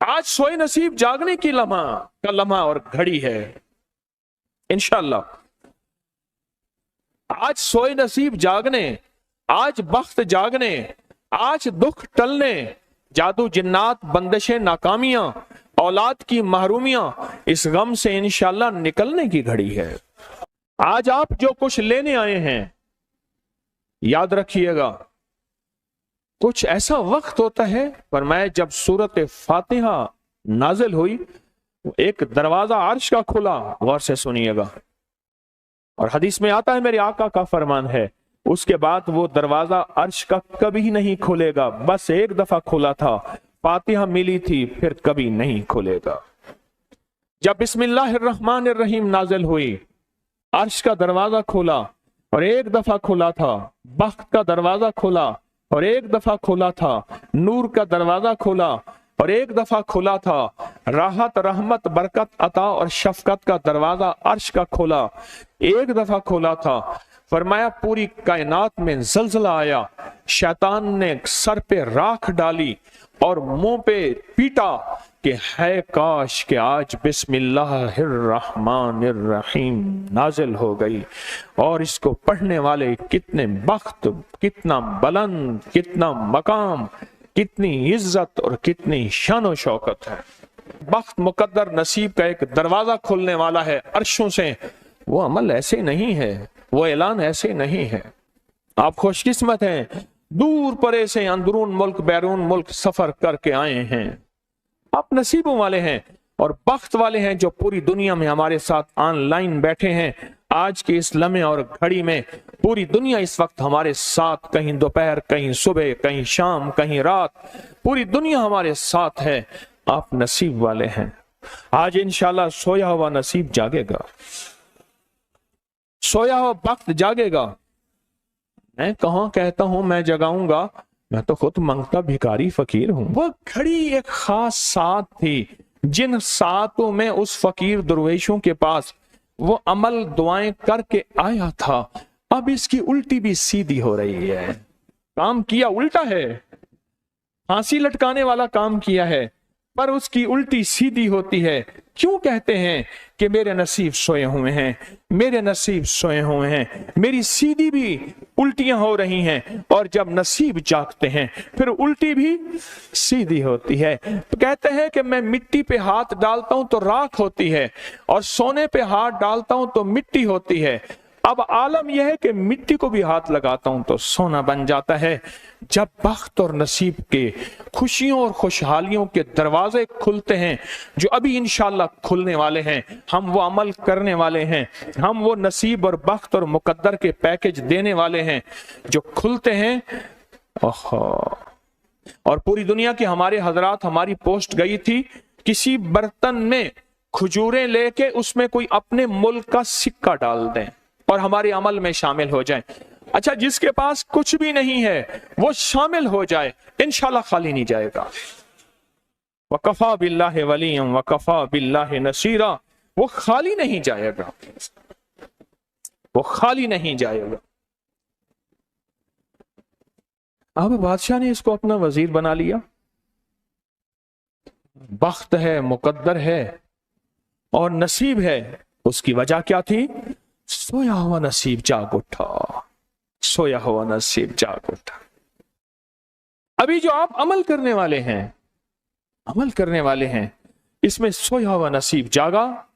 आज सोए नसीब जागने की लम्हा का लम्हा और घड़ी है इंशाअल्लाह। आज सोए नसीब जागने, आज बख्त जागने, आज दुख टलने, जादू जिन्नात बंदिशें नाकामियां, औलाद की महरूमियां, इस गम से इंशाअल्लाह निकलने की घड़ी है। आज आप जो कुछ लेने आए हैं, याद रखिएगा कुछ ऐसा वक्त होता है, फरमाया जब सूरत फातिहा नाजिल हुई, एक दरवाजा अर्श का खुला, गौर से सुनिएगा, और हदीस में आता है मेरे आका का फरमान है, उसके बाद वो दरवाजा अर्श का कभी नहीं खुलेगा, बस एक दफा खुला था, फातिहा मिली थी, फिर कभी नहीं खुलेगा। जब बिस्मिल्लाहिर्रहमानिर्रहीम नाजिल हुई, अर्श का दरवाजा खुला और एक दफा खुला था, बख्त का दरवाजा खुला और एक दफा खुला था, नूर का दरवाजा खुला और एक दफा खुला था, राहत रहमत बरकत अता और शफकत का दरवाजा अर्श का खुला, एक दफा खुला था। फरमाया पूरी कायनात में जलजला आया, शैतान ने सर पे राख डाली और मुंह पे पीटा कि है काश कि आज बिस्मिल्लाहिर्रहमानिर्रहीम नाजिल हो गई, और इसको पढ़ने वाले कितने बख्त, कितना बुलंद, कितना मकाम, कितनी इज्जत और कितनी शान शौकत है। बख्त मुकद्दर नसीब का एक दरवाजा खुलने वाला है अर्शों से। वो अमल ऐसे नहीं है, वो ऐलान ऐसे नहीं है। आप खुशकिस्मत हैं, दूर परे से अंदरून मुल्क बैरून मुल्क सफर करके आए हैं। आप नसीबों वाले हैं और बख्त वाले हैं जो पूरी दुनिया में हमारे साथ ऑनलाइन बैठे हैं। आज के इस लम्हे और घड़ी में पूरी दुनिया इस वक्त हमारे साथ, कहीं दोपहर, कहीं सुबह, कहीं शाम, कहीं रात, पूरी दुनिया हमारे साथ है। आप नसीब वाले हैं। आज इंशाल्लाह सोया हुआ नसीब जागेगा, सोया हुआ वक्त जागेगा। मैं कहाँ कहता हूं मैं जगाऊंगा, मैं तो खुद मांगता भिखारी फकीर हूं। वो घड़ी एक खास साथ थी, जिन सातों में उस फकीर दरवेशों के पास वो अमल दुआएं करके आया था, अब इसकी उल्टी भी सीधी हो रही है। काम किया उल्टा है, फांसी लटकाने वाला काम किया है, पर उसकी उल्टी सीधी होती है। क्यों कहते हैं कि मेरे नसीब सोए हुए हैं, मेरे नसीब सोए हुए हैं, मेरी सीधी भी उल्टियां हो रही हैं, और जब नसीब जागते हैं फिर उल्टी भी सीधी होती है। तो कहते हैं कि मैं मिट्टी पे हाथ डालता हूं तो राख होती है, और सोने पे हाथ डालता हूं तो मिट्टी होती है। अब आलम यह है कि मिट्टी को भी हाथ लगाता हूं तो सोना बन जाता है। जब बख्त और नसीब के खुशियों और खुशहालियों के दरवाजे खुलते हैं, जो अभी इंशाल्लाह खुलने वाले हैं, हम वो अमल करने वाले हैं, हम वो नसीब और बख्त और मुकद्दर के पैकेज देने वाले हैं जो खुलते हैं। और पूरी दुनिया के हमारे हजरात, हमारी पोस्ट गई थी, किसी बर्तन में खजूरें लेके उसमें कोई अपने मुल्क का सिक्का डाल दें और हमारे अमल में शामिल हो जाए। अच्छा, जिसके पास कुछ भी नहीं है वो शामिल हो जाए, इंशाल्लाह खाली नहीं जाएगा। वकफा बिल्लाहि वलिय्यम वकफा बिल्लाहि नसीरा, वो खाली नहीं जाएगा, वो खाली नहीं जाएगा। अब बादशाह ने इसको अपना वजीर बना लिया। बख्त है, मुकद्दर है और नसीब है। उसकी वजह क्या थी? सोया हुआ नसीब जाग उठा, सोया हुआ नसीब जाग उठा। अभी जो आप अमल करने वाले हैं, अमल करने वाले हैं, इसमें सोया हुआ नसीब जागा,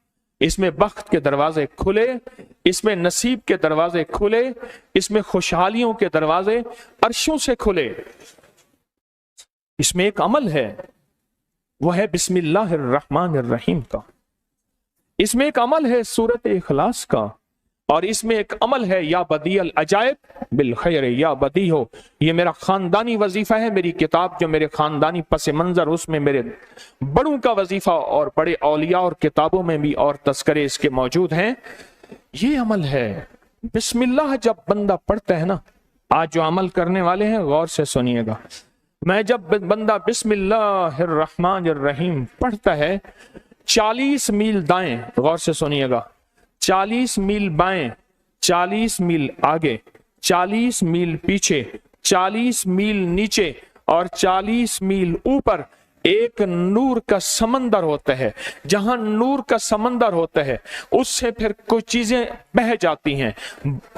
इसमें बख्त के दरवाजे खुले, इसमें नसीब के दरवाजे खुले, इसमें खुशहालियों के दरवाजे अर्शों से खुले। इसमें एक अमल है, वो है बिस्मिल्लाहिर्रहमानिर्रहीम का। इसमें एक अमल है सूरत इखलास का, और इसमें एक अमल है या बदीअल अजायब बिल खैर या बदी हो। ये मेरा खानदानी वजीफा है, मेरी किताब जो मेरे खानदानी पस मंजर, उसमें मेरे बड़ों का वजीफा और बड़े औलिया और किताबों में भी और तस्करे इसके मौजूद हैं। ये अमल है बिस्मिल्लाह। जब बंदा पढ़ता है ना, आज जो अमल करने वाले हैं गौर से सुनिएगा, मैं जब बंदा बिस्मिल्लाहिर्रहमानिर्रहीम पढ़ता है, 40 मील दाएं, गौर से सुनिएगा, 40 मील बाएं, 40 मील आगे, 40 मील पीछे, 40 मील नीचे और 40 मील ऊपर, एक नूर का समंदर होता है, जहां नूर का समंदर होता है उससे फिर कुछ चीजें बह जाती हैं,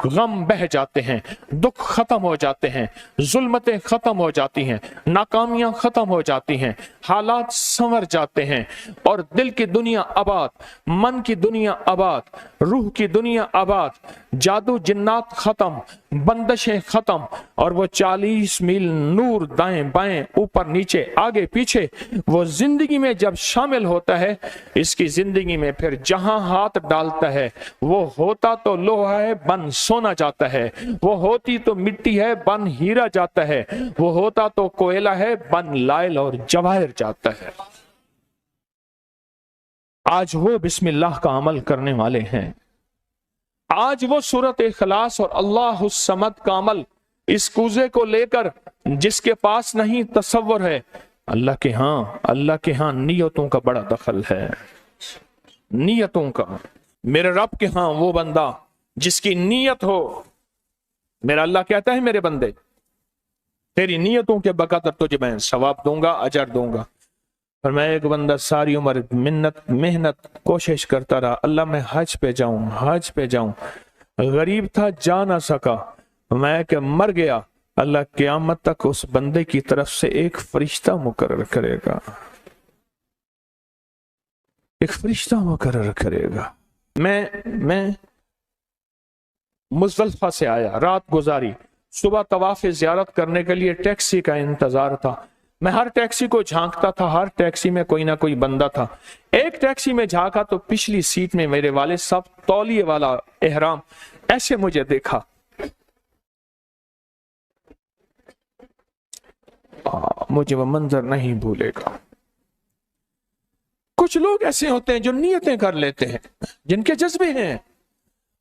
गम बह जाते हैं, दुख खत्म हो जाते हैं, जुल्मतें खत्म हो जाती हैं, नाकामियां खत्म हो जाती हैं, हालात संवर जाते हैं और दिल की दुनिया आबाद, मन की दुनिया आबाद, रूह की दुनिया आबाद, जादू जिन्नात खत्म, बंदशें खत्म और वो 40 मील नूर दाएं बाएं ऊपर नीचे आगे पीछे वो जिंदगी में जब शामिल होता है, इसकी जिंदगी में फिर जहां हाथ डालता है वो होता तो लोहा है बन सोना जाता है, वो होती तो मिट्टी है बन हीरा जाता है, वो होता तो कोयला है बन लाइल और जवाहिर जाता है। आज वो बिस्मिल्लाह का अमल करने वाले हैं, आज वो सूरत इखलास और अल्लाह समद का अमल इस कूजे को लेकर जिसके पास नहीं तसव्वुर है, अल्लाह के हां नियतों का बड़ा दखल है, नियतों का। मेरे रब के हां वो बंदा जिसकी नीयत हो, मेरा अल्लाह कहता है मेरे बंदे तेरी नीयतों के बकदर तुझे मैं सवाब दूंगा, अजर दूंगा। और मैं एक बंदा सारी उम्र मेहनत कोशिश करता रहा, अल्लाह मैं हज पे जाऊं, गरीब था जा ना सका, मैं क्या मर गया, अल्लाह क़यामत तक उस बंदे की तरफ से एक फरिश्ता मुकर्रर करेगा, एक फरिश्ता मुकर्रर करेगा। मैं मुज़दलिफ़ा से आया, रात गुजारी, सुबह तवाफ़ ज़ियारत करने के लिए टैक्सी का इंतजार था। मैं हर टैक्सी को झांकता था, हर टैक्सी में कोई ना कोई बंदा था। एक टैक्सी में झांका तो पिछली सीट में मेरे वाले साहब तौलिए वाला एहराम, ऐसे मुझे देखा, मुझे वो मंजर नहीं भूलेगा। कुछ लोग ऐसे होते हैं जो नियतें कर लेते हैं, जिनके जज्बे हैं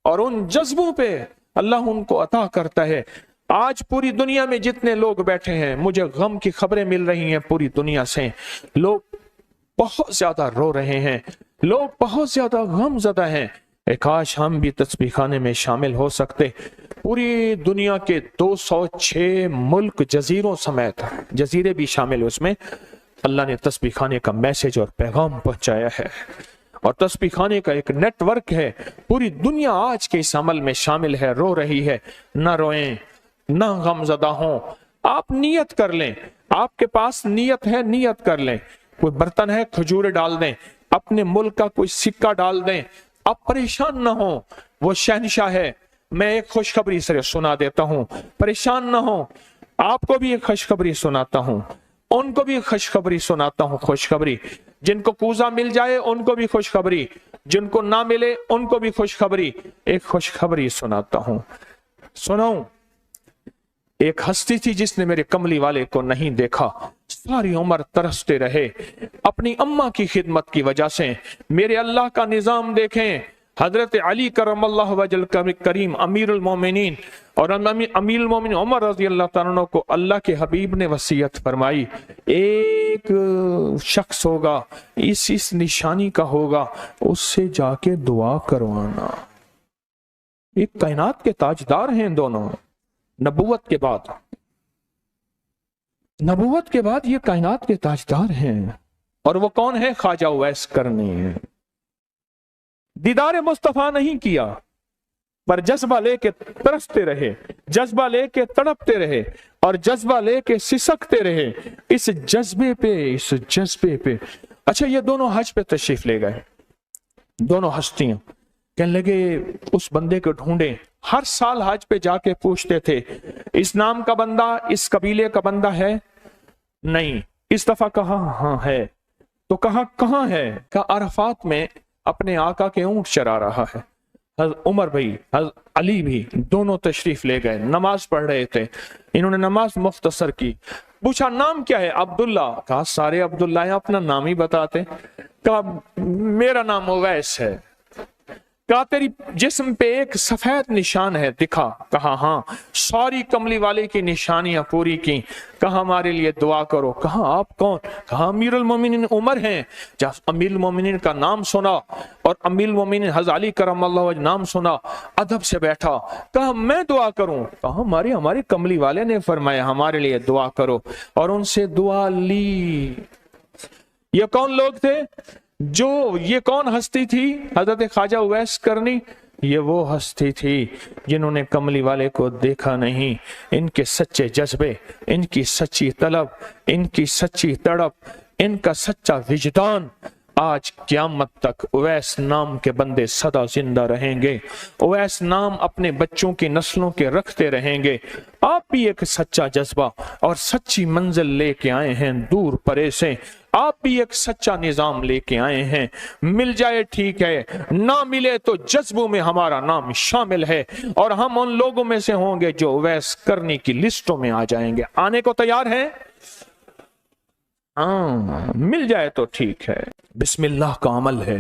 और उन जज्बों पे अल्लाह उनको अता करता है। आज पूरी दुनिया में जितने लोग बैठे हैं, मुझे गम की खबरें मिल रही हैं पूरी दुनिया से, लोग बहुत ज्यादा रो रहे हैं, लोग बहुत ज्यादा गमज़दा हैं। काश हम भी तस्बीह खाने में शामिल हो सकते। पूरी दुनिया के 206 मुल्क जजीरों समेत, जजीरे भी शामिल उसमें, अल्लाह ने तस्बीह खाने का मैसेज और पैगाम पहुंचाया है और तस्बीह खाने का एक नेटवर्क है। पूरी दुनिया आज के इस अमल में शामिल है, रो रही है। ना रोएं, ना गमज़दा हों, आप नियत कर लें, आपके पास नियत है, नियत कर लें। कोई बर्तन है, खजूर डाल दें, अपने मुल्क का कोई सिक्का डाल दें, आप परेशान ना हो, वो शहनशाह है। मैं एक खुशखबरी से सुना देता हूं, परेशान ना हो, आपको भी एक खुशखबरी सुनाता हूं, उनको भी खुशखबरी सुनाता हूं। खुशखबरी, जिनको कूजा मिल जाए उनको भी खुशखबरी, जिनको ना मिले उनको भी खुशखबरी। एक खुशखबरी सुनाता हूं, सुनाऊं। एक हस्ती थी जिसने मेरे कमली वाले को नहीं देखा, सारी उम्र तरसते रहे अपनी अम्मा की खिदमत की वजह से। मेरे अल्लाह का निजाम देखें, हजरत अली करमल्लाहु वजल करीम अमीरुल मोमिनीन और अमीरुल मोमिनीन उमर रज़ी अल्लाह तआला अन्हु को अल्लाह के हबीब ने वसीयत फरमाई, एक शख्स होगा, इस निशानी का होगा, उससे जाके दुआ करवाना। एक कायनात के ताजदार हैं दोनों, नबूवत के बाद ये कायनात के ताजदार हैं। और वो कौन है? ख्वाजा उवैस करनी है। दीदार मुस्तफा नहीं किया, पर जज्बा लेके तरसते रहे, जज्बा लेके तड़पते रहे और जज्बा लेके सिसकते रहे। इस जज्बे पे अच्छा, ये दोनों हज पे तशरीफ ले गए, दोनों हस्तियां। कहने लगे उस बंदे को ढूंढे। हर साल हज पे जाके पूछते थे, इस नाम का बंदा, इस कबीले का बंदा है? नहीं। इस दफा कहा हाँ है। तो कहा कहाँ है? कहा अरफात में अपने आका के ऊंट चरा रहा है। उमर भाई, अली भी, दोनों तशरीफ ले गए, नमाज पढ़ रहे थे। इन्होंने नमाज मुख्तसर की। पूछा नाम क्या है? अब्दुल्ला। कहा सारे अब्दुल्ला हैं, अपना नाम ही बताते। कहा मेरा नाम उवैस है। कहा तेरी जिस्म पे एक सफेद निशान है, दिखा। कहा हाँ। सारी कमली वाले की निशानियां पूरी की। कहा हमारे लिए दुआ करो। कहा आप कौन? कहा अमीरुल मोमिनीन उमर हैं। जब अमीरुल मोमिनीन का नाम सुना और अमीरुल मोमिनीन हज़रत अली करमल्लाहु वजह नाम सुना, अदब से बैठा। कहा मैं दुआ करूं? कहा हमारे कमली वाले ने फरमाया हमारे लिए दुआ करो। और उनसे दुआ ली। یہ کون لوگ تھے؟ یہ کون ہستی تھی؟ حضرت خواجہ اویس کرنی۔ یہ وہ ہستی تھی جنہوں نے کملی والے کو دیکھا نہیں۔ ان کے سچے جذبے، ان کی سچی طلب، ان کی سچی تڑپ، ان کا سچا وجدان، آج قیامت تک اویس نام کے بندے سدا زندہ رہیں گے۔ اویس نام اپنے بچوں کی نسلوں کے رکھتے رہیں گے۔ آپ بھی ایک سچا جذبہ اور سچی منزل لے کے آئے ہیں دور پرے سے۔ آپ بھی ایک سچا نظام لے کے آئے ہیں۔ مل جائے ٹھیک ہے، نہ ملے تو جذبوں میں ہمارا نام شامل ہے، اور ہم ان لوگوں میں سے ہوں گے جو اویس کرنی کی لسٹوں میں آ جائیں گے۔ آنے کو تیار ہیں؟ ہاں، مل جائے تو ٹھیک ہے۔ بسم اللہ کا عمل ہے،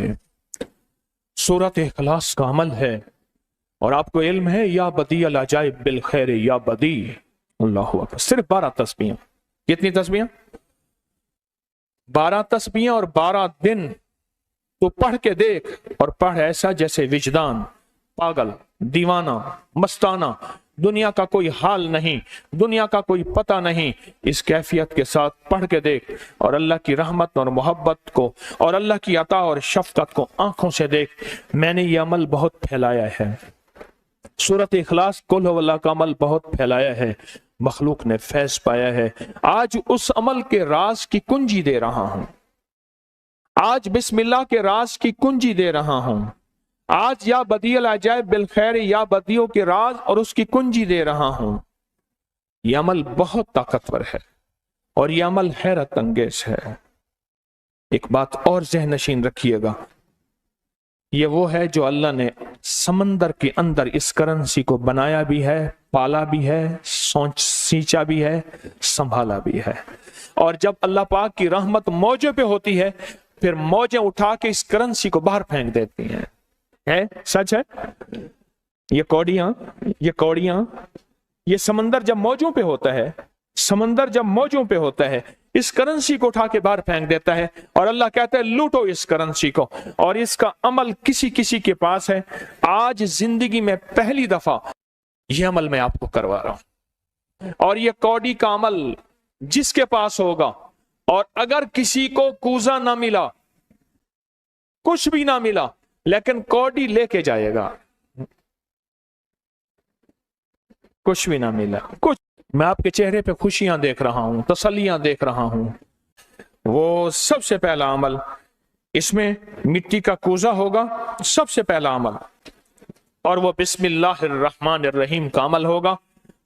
سورۃ اخلاص کا عمل ہے، اور آپ کو علم ہے یا بدیع العجائب بالخیر یا بدیع۔ اللہ اکبر۔ صرف 12 تسبیحاں۔ کتنی تسبیحاں؟ 12 تسبیحاں اور 12 دن تو پڑھ کے دیکھ، اور پڑھ ایسا جیسے وجدان پاگل، دیوانہ، مستانہ، دنیا کا کوئی حال نہیں، دنیا کا کوئی پتہ نہیں، اس کیفیت کے ساتھ پڑھ کے دیکھ، اور اللہ کی رحمت اور محبت کو اور اللہ کی عطا اور شفقت کو آنکھوں سے دیکھ۔ میں نے یہ عمل بہت پھیلایا ہے، سورۃ اخلاص قل هو اللہ کا عمل بہت پھیلایا ہے، مخلوق نے فیض پایا ہے۔ آج اس عمل کے راز کی کنجی دے رہا ہوں، آج بسم اللہ کے راز کی کنجی دے رہا ہوں، آج یا بدیع العجائب بالخیر یا بدیعوں کے راز اور اس کی کنجی دے رہا ہوں۔ یہ عمل بہت طاقتور ہے، اور یہ عمل حیرت انگیز ہے۔ ایک بات اور ذہن نشین رکھیے گا، یہ وہ ہے جو اللہ نے سمندر کے اندر اس کرنسی کو بنایا بھی ہے، پالا بھی ہے، سینچا بھی ہے، سنبھالا بھی ہے، اور جب اللہ پاک کی رحمت موجوں پہ ہوتی ہے، پھر موجیں اٹھا کے اس کرنسی کو باہر پھینک دیتی ہیں۔ ہے سچ ہے؟ یہ کوڑیاں، یہ سمندر جب موجوں پہ ہوتا ہے، سمندر جب موجوں پہ ہوتا ہے، اس کرنسی کو اٹھا کے باہر پھینک دیتا ہے، اور اللہ کہتا ہے لوٹو اس کرنسی کو، اور اس کا عمل کسی کسی کے پاس ہے۔ آج زندگی میں پہلی دفعہ یہ عمل میں آپ کو کروا رہا ہوں، اور یہ کوڑی کا عمل جس کے پاس ہوگا، اور اگر کسی کو کوزہ نہ ملا، کچھ بھی نہ ملا، لیکن کوڑی لے کے جائے گا، کچھ بھی نہ ملا، کچھ، میں آپ کے چہرے پہ خوشیاں دیکھ رہا ہوں، تسلیاں دیکھ رہا ہوں، وہ سب سے پہلا عمل، اس میں مٹی کا کوزہ ہوگا، سب سے پہلا عمل، اور وہ بسم اللہ الرحمن الرحیم کا عمل ہوگا۔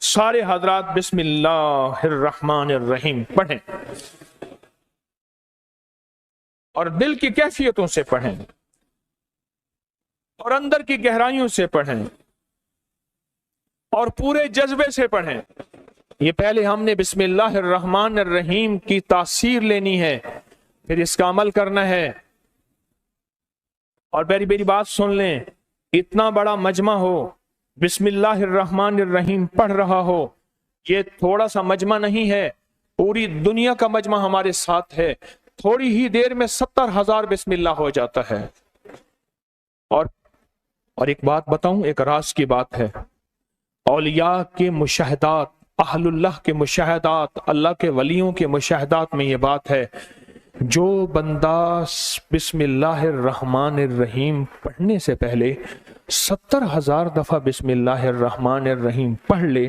سارے حضرات بسم اللہ الرحمن الرحیم پڑھیں، اور دل کی کیفیتوں سے پڑھیں، اور اندر کی گہرائیوں سے پڑھیں، اور پورے جذبے سے پڑھیں۔ یہ پہلے ہم نے بسم اللہ الرحمن الرحیم کی تاثیر لینی ہے، پھر اس کا عمل کرنا ہے۔ اور میری بات سن لیں، اتنا بڑا مجمع ہو، بسم اللہ الرحمن الرحیم پڑھ رہا ہو، یہ تھوڑا سا مجمع نہیں ہے، پوری دنیا کا مجمع ہمارے ساتھ ہے، تھوڑی ہی دیر میں 70,000 بسم اللہ ہو جاتا ہے۔ اور ایک بات بتاؤں، ایک راز کی بات ہے، اولیاء کے مشاہدات، اہل اللہ کے مشاہدات، اللہ کے ولیوں کے مشاہدات میں یہ بات ہے، جو بندہ بسم اللہ الرحمن الرحیم پڑھنے سے پہلے 70,000 دفعہ بسم اللہ الرحمن الرحیم پڑھ لے،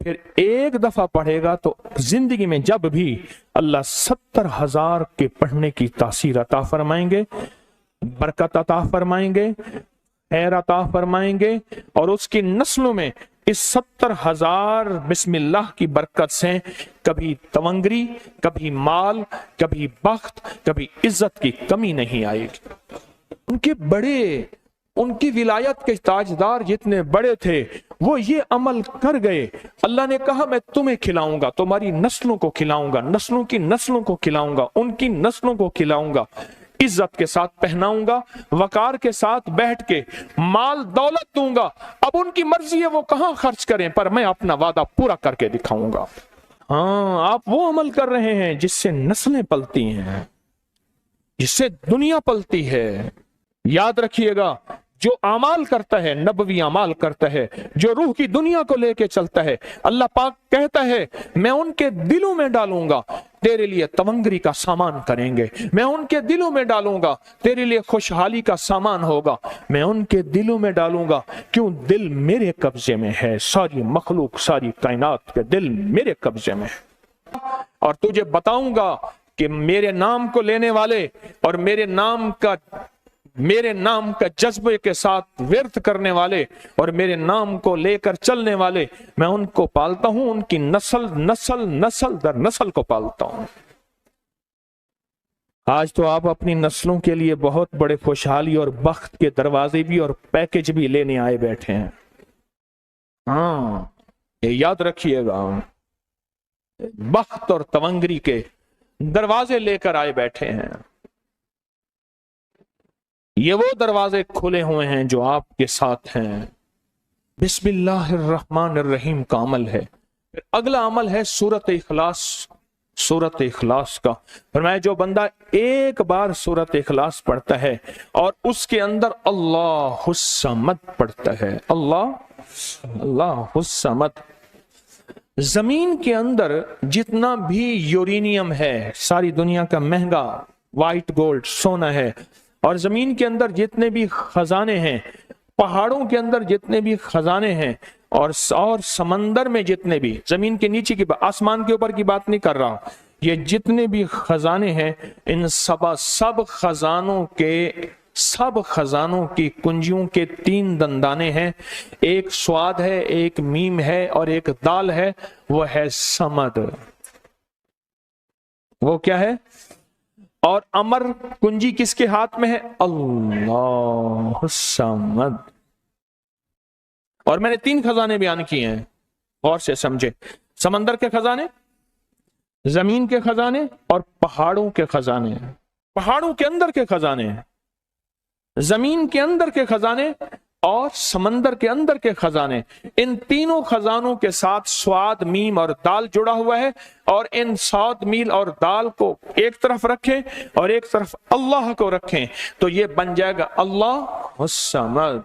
پھر ایک دفعہ پڑھے گا تو زندگی میں جب بھی اللہ 70,000 کے پڑھنے کی تاثیر عطا فرمائیں گے، برکت عطا فرمائیں گے، خیر عطا فرمائیں گے، اور اس کی نسلوں میں اس 70,000 بسم اللہ کی برکت سے کبھی تونگری، کبھی مال، کبھی بخت، کبھی عزت کی کمی نہیں آئے گی۔ ان کی ولایت کے تاجدار جتنے بڑے تھے، وہ یہ عمل کر گئے، اللہ نے کہا میں تمہیں کھلاؤں گا، تمہاری نسلوں کو کھلاؤں گا، نسلوں کی نسلوں کو کھلاؤں گا، ان کی نسلوں کو کھلاؤں گا، عزت کے ساتھ پہناؤں گا، وقار کے ساتھ بیٹھ کے مال دولت دوں گا، اب ان کی مرضی ہے وہ کہاں خرچ کریں، پر میں اپنا وعدہ پورا کر کے دکھاؤں گا۔ ہاں، آپ وہ عمل کر رہے ہیں جس سے نسلیں پلتی ہیں، جس سے دنیا پلتی ہے۔ یاد رکھیے گا، जो अमाल करता है, नबवी अमाल करता है, जो रूह की दुनिया को लेके चलता है, अल्लाह पाक कहता है मैं उनके दिलों में डालूंगा, तेरे लिए तवंगरी का सामान करेंगे, मैं उनके दिलों में डालूंगा, तेरे लिए खुशहाली का सामान होगा, मैं उनके दिलों में डालूंगा। क्यों? दिल मेरे कब्जे में है, सारी मखलूक, सारी कायनात के दिल मेरे कब्जे में है। और तुझे बताऊंगा कि मेरे नाम को लेने वाले और मेरे नाम का जज्बे के साथ व्यर्थ करने वाले और मेरे नाम को लेकर चलने वाले, मैं उनको पालता हूं, उनकी नस्ल दर नस्ल को पालता हूं। आज तो आप अपनी नस्लों के लिए बहुत बड़े खुशहाली और बख्त के दरवाजे भी और पैकेज भी लेने आए बैठे हैं। हाँ, ये याद रखिएगा, बख्त और तवंगरी के दरवाजे लेकर आए बैठे हैं। ये वो दरवाजे खुले हुए हैं जो आपके साथ हैं। बिस्मिल्लाहिर्रहमानिर्रहीम का अमल है। फिर अगला अमल है सूरत इखलास। सूरत इखलास का फरमाया जो बंदा एक बार सूरत इखलास पढ़ता है और उसके अंदर अल्लाहुस समद पढ़ता है, अल्लाहुस समद, जमीन के अंदर जितना भी यूरेनियम है, सारी दुनिया का महंगा व्हाइट गोल्ड सोना है, और जमीन के अंदर जितने भी खजाने हैं, पहाड़ों के अंदर जितने भी खजाने हैं, और समंदर में जितने भी, जमीन के नीचे की, आसमान के ऊपर की बात नहीं कर रहा, ये जितने भी खजाने हैं, इन सब खजानों की कुंजियों के 3 दंदाने हैं। एक स्वाद है, एक मीम है और एक दाल है, वो है समद। वो क्या है? और अमर कुंजी किसके हाथ में है? अल्लाह समद। और मैंने 3 खजाने बयान किए हैं, गौर से समझे। समंदर के खजाने, जमीन के खजाने और पहाड़ों के खजाने। पहाड़ों के अंदर के खजाने, जमीन के अंदर के खजाने और समंदर के अंदर के खजाने। इन तीनों खजानों के साथ स्वाद, मीम और दाल जुड़ा हुआ है, और इन स्वाद, मील और दाल को एक तरफ रखें और एक तरफ अल्लाह को रखें, तो ये बन जाएगा अल्लाह समद।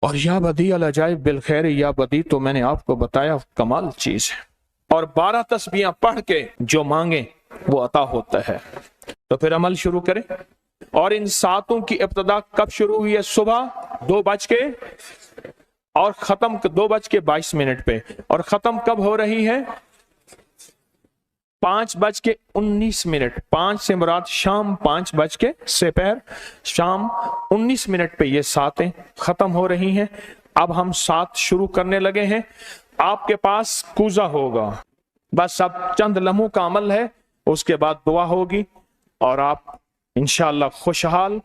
और या बदी अल अजाइब बिल खैर, या बदी तो मैंने आपको बताया कमाल चीज है। और 12 तस्बीहां पढ़ के जो मांगे वो अता होता है। तो फिर अमल शुरू करें। और इन 7 की इब्तिदा कब शुरू हुई है? सुबह 2 बज के और खत्म 2:22 पे, और खत्म कब हो रही है? 5:19। 5 से मुराद शाम 5 बज के सेपहर शाम 19 पे ये 7 खत्म हो रही हैं। अब हम 7 शुरू करने लगे हैं। आपके पास कूजा होगा, बस अब चंद लम्हों का अमल है, उसके बाद दुआ होगी और आप इंशाअल्लाह खुशहाल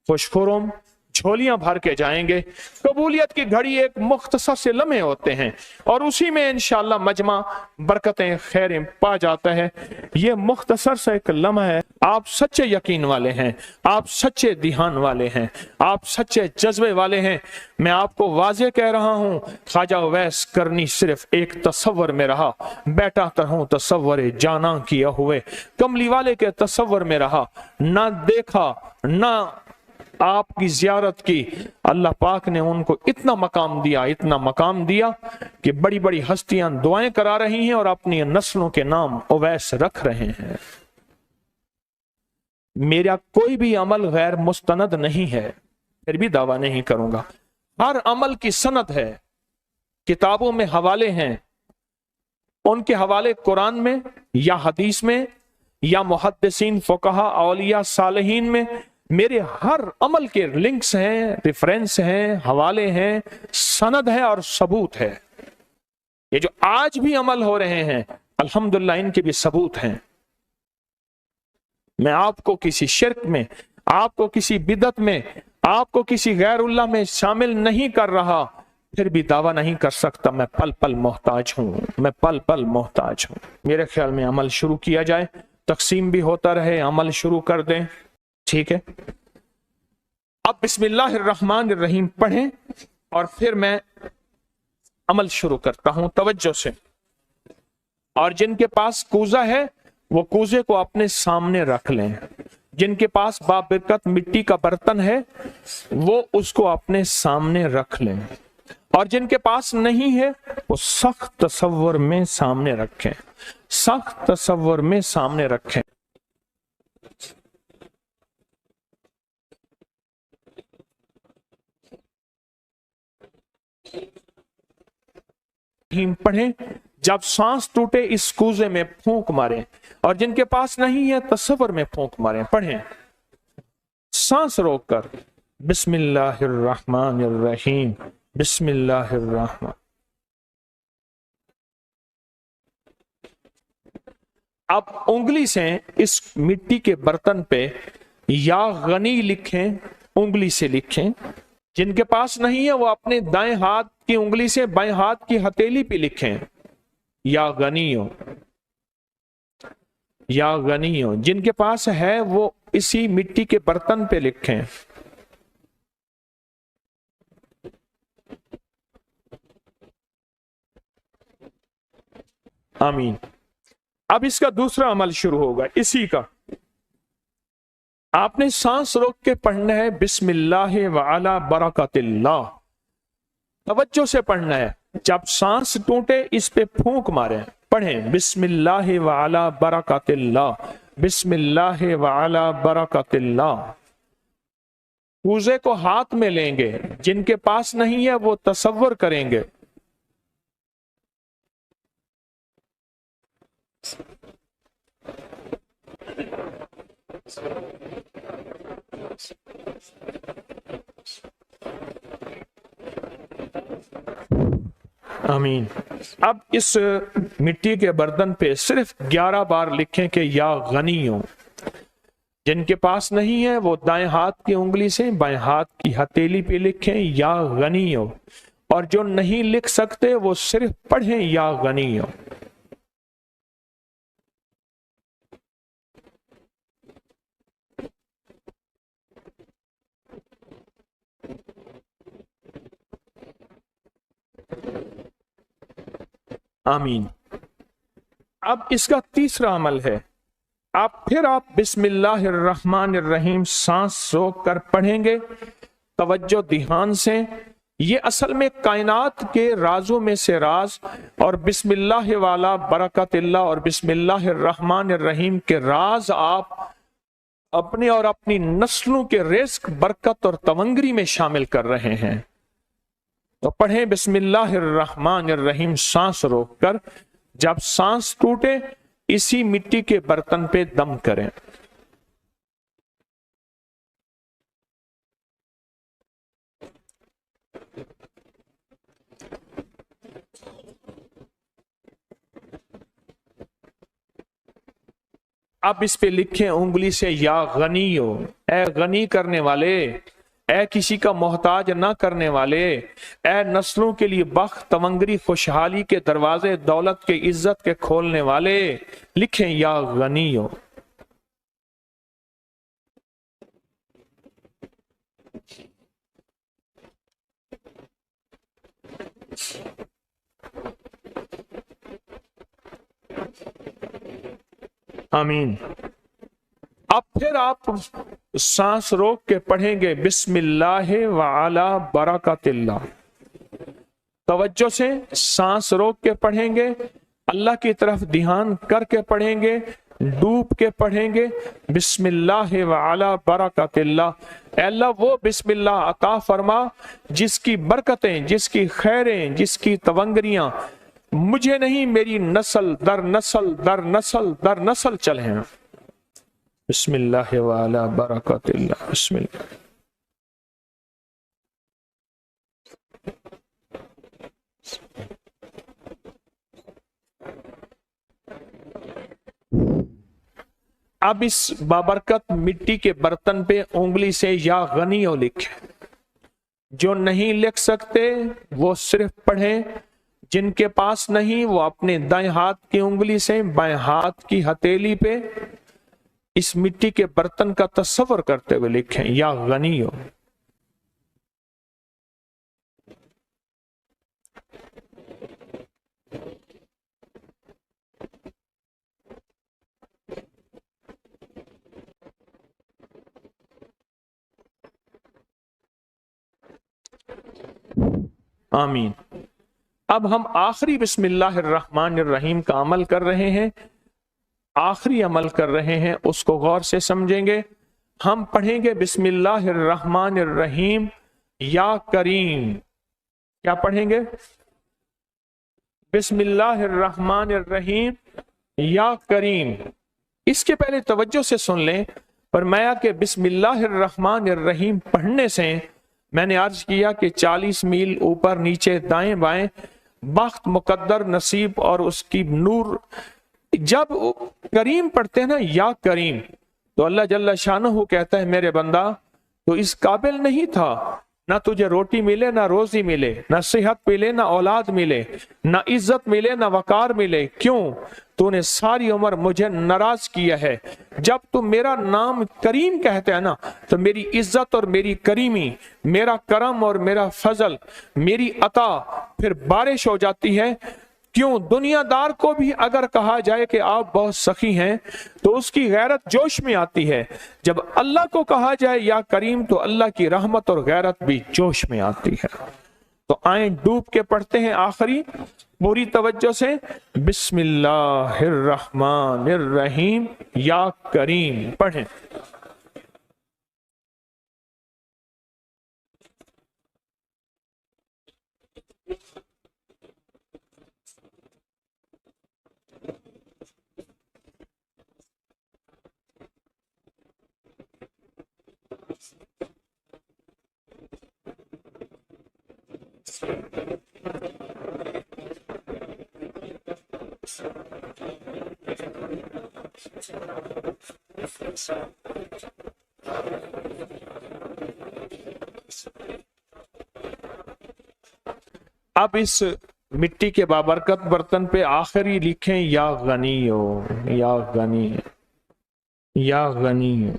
खुशखुरम झोलियां भर के जाएंगे। कबूलियत की घड़ी एक मुख्तसर से लम्हे होते हैं और उसी में इंशाअल्लाह मजमा बरकतें खैरें पा जाता है। ये मुख्तसर सा एक लम्हा है। आप सच्चे यकीन वाले हैं, आप सच्चे ध्यान वाले हैं, आप सच्चे जज्बे वाले हैं। मैं आपको वाजे कह रहा हूं, ख्वाजा उवैस करनी सिर्फ एक तसव्वुर में रहा, बैठा तरहूं तसव्वुर जाना किया हुए, कमली वाले के तसव्वुर में रहा, ना देखा ना आपकी जियारत की। अल्लाह पाक ने उनको इतना मकाम दिया कि बड़ी बड़ी हस्तियां दुआएं करा रही हैं और अपनी नस्लों के नाम उवैस रख रहे हैं। मेरा कोई भी अमल गैर मुस्तनद नहीं है, फिर भी दावा नहीं करूंगा। हर अमल की सनद है, किताबों में हवाले हैं, उनके हवाले कुरान में या हदीस में या मुहद्दिसीन फुकहा औलिया सालिहीन में। मेरे हर अमल के लिंक्स हैं, रेफरेंस हैं, हवाले हैं, सनद है और सबूत है। ये जो आज भी अमल हो रहे हैं अल्हम्दुलिल्लाह इनके भी सबूत हैं। मैं आपको किसी शिर्क में, आपको किसी बिदत में, आपको किसी गैरुल्लाह में शामिल नहीं कर रहा, फिर भी दावा नहीं कर सकता मैं पल पल मोहताज हूं, मैं पल पल मोहताज हूं। मेरे ख्याल में अमल शुरू किया जाए, तकसीम भी होता रहे, अमल शुरू कर दें, ठीक है। अब बिस्मिल्लाहिर्रहमानिर्रहीम पढ़ें और फिर मैं अमल शुरू करता हूं तवज्जो से। और जिनके पास कूजा है वो कूजे को अपने सामने रख लें। जिनके पास बाबरकत मिट्टी का बर्तन है वो उसको अपने सामने रख लें, और जिनके पास नहीं है वो सख्त तसव्वुर में सामने रखें, सख्त तसव्वुर में सामने रखें। पढ़ें, जब सांस टूटे इस कूजे में फूंक मारें, और जिनके पास नहीं है तसव्वुर में फूंक मारें। पढ़ें सांस रोककर, बिस्मिल्लाहिर्रहमानिर्रहीम, बिस्मिल्लाहिर्रहमान। अब उंगली से इस मिट्टी के बर्तन पे या गनी लिखें, उंगली से लिखें। जिनके पास नहीं है वो अपने दाएं हाथ की उंगली से बाएं हाथ की हथेली पे लिखें, या गनियो, या गनियो। जिनके पास है वो इसी मिट्टी के बर्तन पे लिखें। आमीन। अब इसका दूसरा अमल शुरू होगा इसी का। आपने सांस रोक के पढ़ना है बिस्मिल्लाह व अला बरकतिल्लाह, तवज्जो से पढ़ना है। जब सांस टूटे इस पे फूंक मारे। पढ़ें बिस्मिल्लाह व अला बरकतिल्लाह, बिस्मिल्लाह व अला बरकतिल्लाह। कूजे को हाथ में लेंगे, जिनके पास नहीं है वो तसव्वुर करेंगे। आमीन। अब इस मिट्टी के बर्तन पे सिर्फ 11 बार लिखें कि या गनी हो। जिनके पास नहीं है वो दाएं हाथ की उंगली से बाएं हाथ की हथेली पे लिखें या गनी हो, और जो नहीं लिख सकते वो सिर्फ पढ़ें या गनी हो। आमीन। अब इसका तीसरा अमल है, आप बिस्मिल्लाहिर्रहमानिर्रहीम सांस रोक कर पढ़ेंगे, तवज्जो ध्यान से। ये असल में कायनात के राजों में से राज, और बिस्मिल्लाह वाला बरकतिल्लाह और बिस्मिल्लाहिर्रहमानिर्रहीम के राज आप अपने और अपनी नस्लों के रिस्क, बरकत और तवंगरी में शामिल कर रहे हैं। तो पढ़ें बिस्मिल्लाहिर्रहमानिर्रहीम सांस रोककर। जब सांस टूटे इसी मिट्टी के बर्तन पे दम करें। अब इस पे लिखें उंगली से या गनी हो, ए गनी करने वाले, ए किसी का मोहताज ना करने वाले, ए नस्लों के लिए बख्त, तवंगरी, खुशहाली के दरवाजे, दौलत के, इज्जत के खोलने वाले। लिखें या गनी हो। आमीन। अब फिर आप सांस रोक के पढ़ेंगे बिस्मिल्लाह व अला बरकतिल्लाह। तवज्जो से सांस रोक के पढ़ेंगे, अल्लाह की तरफ ध्यान करके पढ़ेंगे, डूब के पढ़ेंगे बिस्मिल्लाह व अला बरकतिल्लाह। अल्लाह वो बिस्मिल्लाह अता फरमा जिसकी बरकतें, जिसकी खैरें, जिसकी तवंगरियां मुझे नहीं मेरी नस्ल दर नस्ल दर नस्ल दर नस्ल चले हैं। बिस्मिल्लाह व अला बरकतिल्लाह। बिस्मिल्लाह। अब इस बाबरकत मिट्टी के बर्तन पे उंगली से या गनियो लिखे। जो नहीं लिख सकते वो सिर्फ पढ़ें, जिनके पास नहीं वो अपने दाएं हाथ की उंगली से बाएं हाथ की हथेली पे इस मिट्टी के बर्तन का तस्वर करते हुए लिखें या गनियो। आमीन। अब हम आखिरी बिस्मिल्लाहिर्रहमानिर्रहीम का अमल कर रहे हैं, आखिरी अमल कर रहे हैं, उसको गौर से समझेंगे। हम पढ़ेंगे बिस्मिल्लाहिर्रहमानिर्रहीम या करीम। क्या पढ़ेंगे? बिस्मिल्लाहिर्रहमानिर्रहीम या करीम। इसके पहले तवज्जो से सुन लें, फरमाया कि बिस्मिल्लाहिर्रहमानिर्रहीम पढ़ने से मैंने अर्ज किया कि 40 मील ऊपर नीचे दाएं बाएं बख्त, मुकद्दर, नसीब और उसकी नूर। जब करीम पढ़ते हैं ना, या करीम, तो अल्लाह जल्ला शानहू कहता है मेरे बंदा तो इस काबिल नहीं था, ना तुझे रोटी मिले, ना रोजी मिले, ना सेहत मिले, ना औलाद मिले, ना इज्जत मिले, ना वकार मिले। क्यों? तूने सारी उम्र मुझे नाराज किया है। जब तू मेरा नाम करीम कहते हैं ना, तो मेरी इज्जत और मेरी करीमी, मेरा करम और मेरा फजल, मेरी अता फिर बारिश हो जाती है। क्यों? दुनियादार को भी अगर कहा जाए कि आप बहुत सखी हैं तो उसकी गैरत जोश में आती है। जब अल्लाह को कहा जाए या करीम, तो अल्लाह की रहमत और गैरत भी जोश में आती है। तो आए डूब के पढ़ते हैं आखिरी पूरी तवज्जो से, बिस्मिल्लाहिर्रहमानिर्रहीम या करीम पढ़ें। अब इस मिट्टी के बाबरकत बर्तन पे आखिरी लिखें या गनी हो, या गनी, या गनी।